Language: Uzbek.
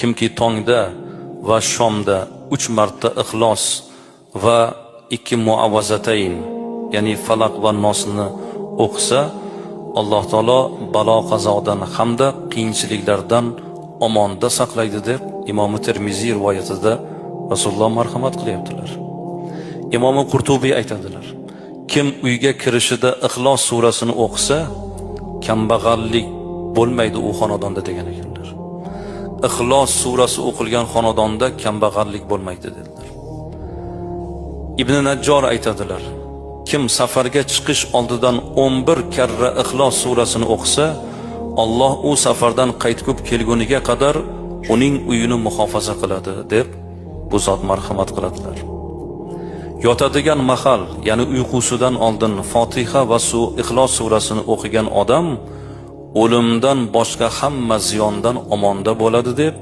kimki tongda va shomda 3 marta ixlos va 2 muavvazatayn, ya'ni falaq va nosni o'qisa, Alloh taolo balo qazodan hamda qiyinchiliklardan omonda saqlaydi deb Imom Termiziy rivoyatida Rasululloh marhamat qilyaptilar. Imom Qurtubiy aytadilar: kim uyga kirishida Ixlos surasini o'qisa, kambag'allik bo'lmaydi u xonadonda degan ekanlar. Ixlos surasi o'qilgan xonadonda kambag'allik bo'lmaydi dedilar. Ibn Najjor aytadilar: kim safarga chiqish oldidan 11 karra Ixlos surasini o'qisa, Alloh u safardan qaytib kelguniga qadar uning uyini muhofaza qiladi deb bu zot marhamat qiladilar. Yotadigan mahal, ya'ni uyqusidan oldin Fotiha va Ixlos surasini o'qigan odam o'limdan boshqa hamma ziyondan omonda bo'ladi deb